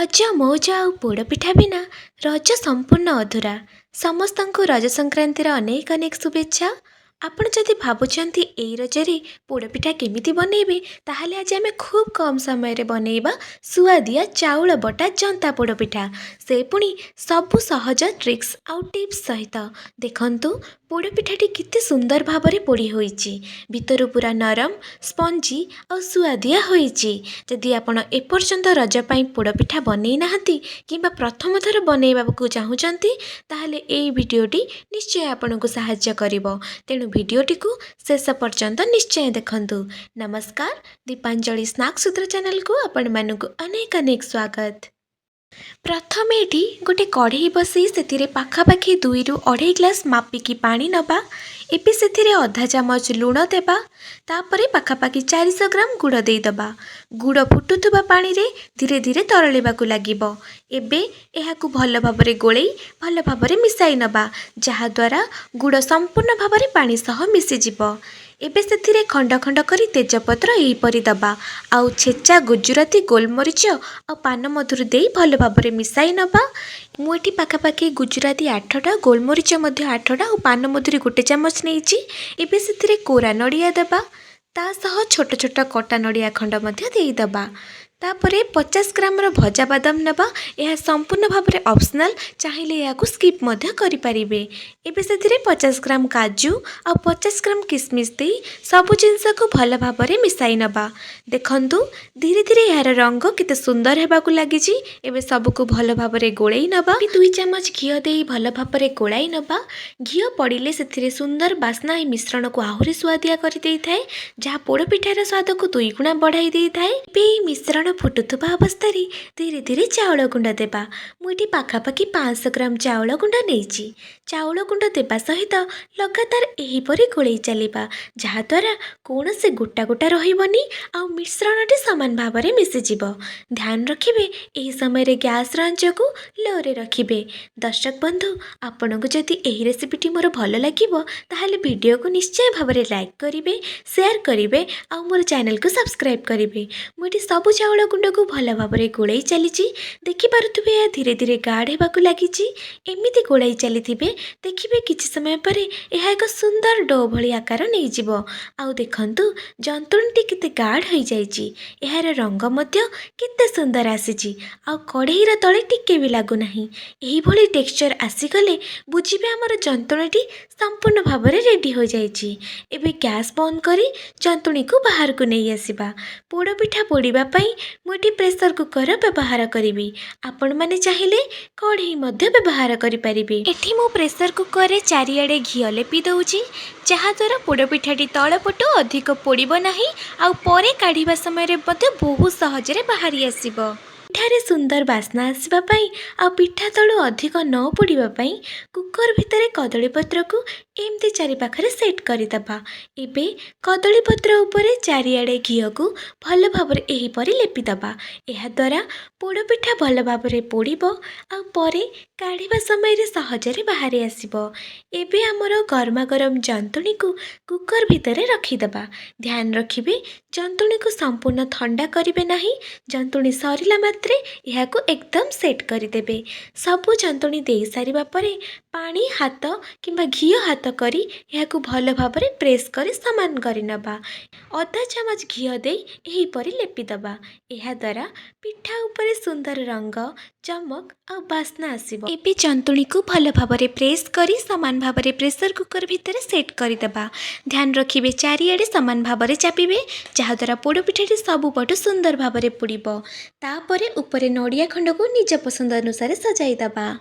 रज मौज आउ पोड़पिठा बिना रज संपूर्ण अधूरा। समस्तंकु रज संक्रांतिर अनेक अनेक शुभेच्छा। आपण जदि भावुंट एई रजरे पोड़पिठा केमिति बनइबे ताहले आज आमे खूब कम समय रे बनइबा सुआदिया चाउल बटा जंता पोड़पिठा, से पुणी सबु सहज ट्रिक्स आउ टिप्स सहित। देखंतु पोड़पिठाटी केते सुंदर भाबरे पोड़ी होईची, भितरु पूरा नरम स्पंजी और सुआदिया होईची। जदि आपण एपर्यंत रज पई पोड़पिठा बनई नाहंती किंबा प्रथम थर बनइबाकू चाहुचंती ताहले एई भिडियोटी निश्चय आपनकू सहाय्य करिवो। तेणु भिडियोटी को शेष पर्यंत निश्चय देखंतु। नमस्कार, दीपांजलि स्नैक्स सूत्र चैनल को आपण मानकू अनेक अनेक स्वागत। प्रथम ये गोटे कढ़ई बसई से पाखापाखि 2 ରୁ 2.5 ग्लास मापिकी पानी नबा। एबे से आधा चामच लुण देबा, तापरे पाखापाखि 400 ग्राम गुड़ देदबा। गुड़ फुटुथुबा पानी रे धीरे धीरे तरळेबाकू लागिबो। एबे एहाकू भल भाबरे गोळेई भल भाबरे मिसाई नबा, जहा द्वारा गुड़ संपूर्ण भाबरे पानी सह मिसी जिवो। एबे से खंड खंड करी तेजपत्र एहीपरि दबा, आउ छेचा गुजराती गोलमरीच और पान मधुर देई भल भाबरे मिसाई नबा। मुठी पाखापाखि गुजराती 8टा, गोलमरीच 8टा और पान मधुरी 1 चामच नहीं। एबे से कोरा नड़िया देबा, ता सह छोट छोट कटा नड़िया खंड मध्य देईदबा। तापरे 50 ग्राम भजा बादाम नबा। यह संपूर्ण भाव में ऑप्शनल, चाहिए या स्किप मध्य करि परिबे। एबे से 50 ग्राम काजू और 50 ग्राम किसमिस दे सबु जिनस को भल भाव में मिसाई नबा। देखंतु धीरे धीरे यार रंग केते सुंदर हेबाकू लागिची। एबे सबको भल भाव में गोळेई नबा। 2 चामच घियो देई भल भाव में गोळाई नबा। घियो पड़िले से सुंदर बास्ना मिश्रण को आहुरी स्वादिया करि देई थाए, जहा पोड़पिठार स्वाद को 2 गुणा बढ़ाई देई थाए। बे मिश्रण फुटुथुबा अवस्था धीरे धीरे चाउल गुंड देबा। मुठी पाखापाखि 500 ग्राम चाउल गुंड नेइची। चाउल गुंड देबा सहित लगातार एहीपरि गोळेई चलिबा, जहा द्वारा कौन से गोटा गोटा रहिबनी आ मिश्रणटी समान भाव में मिसी जिवो। ध्यान रखिबे एही समय रे गैस आंच को लो रे रखिबे। दर्शक बंधु, आपनको जदि एही रेसिपीटी मोर भल लागिबो ताहले वीडियो को निश्चय भाव में लाइक करिवे, शेयर करिवे आ मोर चैनल को सब्सक्राइब करिवे। मुठी सबु चाउल गुंड को भल भाव में गोळेई चलीची। देखि पारुथुबे या धीरे धीरे गाढ़ हेबाकू लागिची। एमिति गोळेई चलीथिबे, देखिबे किछि समय परे एहा एक सुंदर डो भली आकार नै जिवो। आउ देखंतु जंतुणटी केते गाढ़ होई जाईची। एहार रंग मध्य केते सुंदर आसीची, आउ कढ़ईर तळे टिके भी लागु नाही। एही भली टेक्सचर आसी गले बुझिबे हमर जंतुणटी संपूर्ण भाव में रेडी हो जाईची। एबे गैस बंद करी जंतुणी को बाहर को नहीं आसीबा। पोड़पिठा पोड़ीबा पई मुठी प्रेशर कुकर व्यवहार करी। आपण माने चाहिए कढ़ई मध्य व्यवहार करि परिबे। एठी मो प्रेशर कुकर रे चारिआडे घियो लेपि दउची, जहा द्वारा पोड़पिठाटी तळ पटु अधिक पोड़िबो नाही, आउ परे काढिबा समय रे मध्य बहुत सहज रे बाहरी आसीबो। पिठारे सुंदर बास्ना आसवा पाई आ पिठा तळु अधिक न पोड़िबा पाई कुकर भितरे कदली पत्र को एमती चारि पाखरे सेट करिदबा। एबे कदली पत्र उपरे चारिआडे घियो को भल भाबरे एही परि लेपिदबा। एहा द्वारा पोड़पिठा भल भाबरे पोड़िबो आ परे काढिबा समय रे सहज रे बाहरी आसीबो। एबे हमर गरमा गरम जंतुणी को कुकर भितरे रखिदबा। ध्यान रखिबे जंतुणी को संपूर्ण ठंडा करिवे नाही। जंतुणी सरिला मात्रे एहाको एकदम सेट करिदेबे। सबु जंतुणी देई सारिबा परे पानी हाथ किंबा घियो हाथ करी एहाको भल भाबरे प्रेस करी समान करि नबा। आधा चामच घियो देई एही परि लेपि दबा। एहा द्वारा पिठा उपरे सुंदर रंग, चमक आ बास्ना आसीबो। एबे जंतुणी को भल भाबरे प्रेस करी समान भाबरे प्रेशर कुकर भितरे सेट करि दबा। ध्यान रखिबे चारिआडे समान भाबरे चापिबे, जहा द्वारा पोड़पिठाटी सबु पटु सुंदर भाबरे पोड़िबो। तापरे उपरे नड़िया खंड को निज पसंद अनुसार सजाई दबा।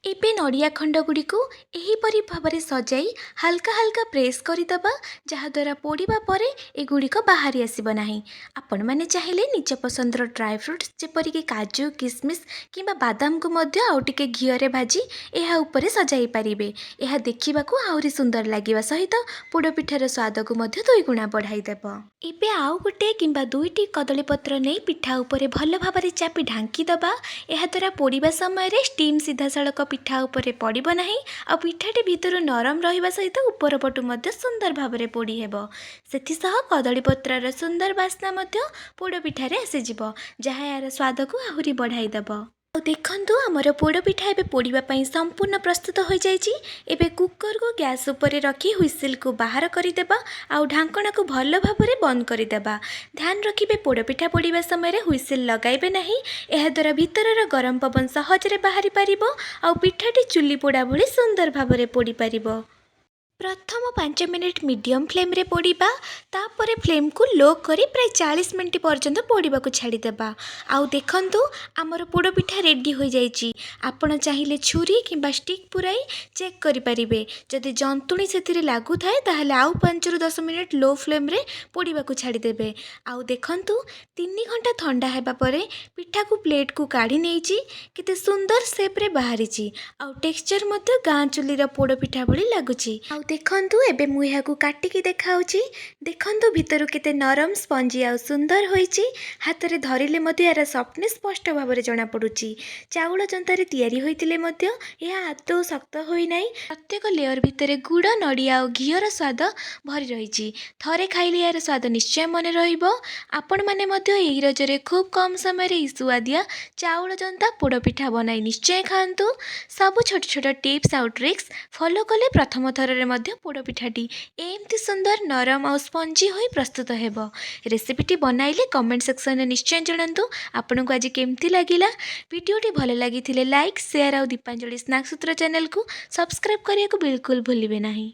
एबे नड़िया खंड गुड़ी को एहीपरि भाबरे सजाई हल्का हल्का प्रेस करिदबा, जहा द्वारा पोड़िबा परे एगुड़ी को बाहरी आसीबो नाही। आपण माने चाहिए निज पसंदर ड्राई फ्रूट्स जेपरिक काजू, किसमिस किंबा बादाम को मध्य आउ टिके घियो रे भाजी एहा उपरे सजाई पारिबे। एहा देखिबाकू आहुरी सुंदर लागिबा सहित पोड़पिठार स्वाद को मध्य 2 गुणा बढ़ाई देबो। एबे आउ गोटे किंबा 2टी कदली पत्र नै पिठा उपरे भल भाबरे चापी ढांकी दबा। एहा द्वारा पोड़िबा समय रे स्टीम सीधा सड़क ତକ ପିଠା ଉପରେ ପଡ଼ିବ ନାହିଁ ଆଉ ପିଠାଟି ଭିତରୁ ନରମ ରହିବା ସହିତ ଉପର ପଟୁ ମଧ୍ୟ ସୁନ୍ଦର ଭାବରେ ପୋଡ଼ି ହେବ। ସେଥିସହ କଦଳୀପତ୍ରର ସୁନ୍ଦର ବାସ୍ନା ମଧ୍ୟ ପୋଡ଼ ପିଠାରେ ଆସିଯିବ, ଯାହା ଏହାର ସ୍ୱାଦକୁ ଆହୁରି ବଢ଼ାଇ ଦେବ। ଆଉ ଦେଖନ୍ତୁ ଆମର ପୋଡ଼ପିଠା ଏବେ ପୋଡ଼ିବା ପାଇଁ ସମ୍ପୂର୍ଣ୍ଣ ପ୍ରସ୍ତୁତ ହୋଇଯାଇଛି। ଏବେ କୁକରକୁ ଗ୍ୟାସ୍ ଉପରେ ରଖି ହୁଇସିଲକୁ ବାହାର କରିଦେବା ଆଉ ଢାଙ୍କଣାକୁ ଭଲ ଭାବରେ ବନ୍ଦ କରିଦେବା। ଧ୍ୟାନ ରଖିବେ ପୋଡ଼ପିଠା ପୋଡ଼ିବା ସମୟରେ ହୁଇସିଲ ଲଗାଇବେ ନାହିଁ, ଏହାଦ୍ୱାରା ଭିତରର ଗରମ ପବନ ସହଜରେ ବାହାରି ପାରିବ ଆଉ ପିଠାଟି ଚୁଲି ପୋଡ଼ା ଭଳି ସୁନ୍ଦର ଭାବରେ ପୋଡ଼ିପାରିବ। ପ୍ରଥମ 5 ମିନିଟ୍ ମିଡ଼ିୟମ୍ ଫ୍ଲେମ୍ରେ ପୋଡ଼ିବା, ତାପରେ ଫ୍ଲେମ୍କୁ ଲୋ କରି ପ୍ରାୟ 40 ମିନିଟ୍ ପର୍ଯ୍ୟନ୍ତ ପୋଡ଼ିବାକୁ ଛାଡ଼ିଦେବା। ଆଉ ଦେଖନ୍ତୁ ଆମର ପୋଡ଼ପିଠା ରେଡ଼ି ହୋଇଯାଇଛି। ଆପଣ ଚାହିଁଲେ ଛୁରୀ କିମ୍ବା ଷ୍ଟିକ୍ ପୁରାଇ ଚେକ୍ କରିପାରିବେ। ଯଦି ଜନ୍ତୁଣି ସେଥିରେ ଲାଗୁଥାଏ ତାହେଲେ ଆଉ 5ରୁ 10 ମିନିଟ୍ ଲୋ ଫ୍ଲେମ୍ରେ ପୋଡ଼ିବାକୁ ଛାଡ଼ିଦେବେ। ଆଉ ଦେଖନ୍ତୁ 3 ଘଣ୍ଟା ଥଣ୍ଡା ହେବା ପରେ ପିଠାକୁ ପ୍ଲେଟ୍କୁ କାଢ଼ି ନେଇଛି। କେତେ ସୁନ୍ଦର ସେପ୍ରେ ବାହାରିଛି ଆଉ ଟେକ୍ସଚର ମଧ୍ୟ ଗାଁ ଚୁଲିର ପୋଡ଼ପିଠା ଭଳି ଲାଗୁଛି। ଆଉ ଦେଖନ୍ତୁ ଏବେ ମୁଁ ଏହାକୁ କାଟିକି ଦେଖାଉଛି। ଦେଖନ୍ତୁ ଭିତରୁ କେତେ ନରମ, ସ୍ପଞ୍ଜି ଆଉ ସୁନ୍ଦର ହୋଇଛି। ହାତରେ ଧରିଲେ ମଧ୍ୟ ଏହାର ସଫ୍ଟନେସ୍ ସ୍ପଷ୍ଟ ଭାବରେ ଜଣାପଡ଼ୁଛି। ଚାଉଳ ଜନ୍ତାରେ ତିଆରି ହୋଇଥିଲେ ମଧ୍ୟ ଏହା ଆଦୌ ଶକ୍ତ ହୋଇନାହିଁ। ପ୍ରତ୍ୟେକ ଲେୟର ଭିତରେ ଗୁଡ଼, ନଡ଼ିଆ ଆଉ ଘିଅର ସ୍ୱାଦ ଭରି ରହିଛି। ଥରେ ଖାଇଲେ ଏହାର ସ୍ୱାଦ ନିଶ୍ଚୟ ମନେ ରହିବ। ଆପଣମାନେ ମଧ୍ୟ ଏହି ରଜରେ ଖୁବ୍ କମ୍ ସମୟରେ ଏହି ସୁଆଦିଆ ଚାଉଳ ଜନ୍ତା ପୋଡ଼ପିଠା ବନାଇ ନିଶ୍ଚୟ ଖାଆନ୍ତୁ। ସବୁ ଛୋଟ ଛୋଟ ଟିପ୍ସ ଆଉ ଟ୍ରିକ୍ସ ଫଲୋ କଲେ ପ୍ରଥମ ଥରରେ ମଧ୍ୟ ପୋଡ଼ପିଠାଟି ଏମିତି ସୁନ୍ଦର, ନରମ ଆଉ ସ୍ପଞ୍ଜି ହୋଇ ପ୍ରସ୍ତୁତ ହେବ। ରେସିପିଟି ବନାଇଲେ କମେଣ୍ଟ ସେକ୍ସନରେ ନିଶ୍ଚୟ ଜଣାନ୍ତୁ ଆପଣଙ୍କୁ ଆଜି କେମିତି ଲାଗିଲା। ଭିଡ଼ିଓଟି ଭଲ ଲାଗିଥିଲେ ଲାଇକ୍, ସେୟାର ଆଉ ଦୀପାଞ୍ଜଳି ସ୍ନାକ୍ସ ସୂତ୍ର ଚ୍ୟାନେଲକୁ ସବସ୍କ୍ରାଇବ୍ କରିବାକୁ ବିଲକୁଲ ଭୁଲିବେ ନାହିଁ।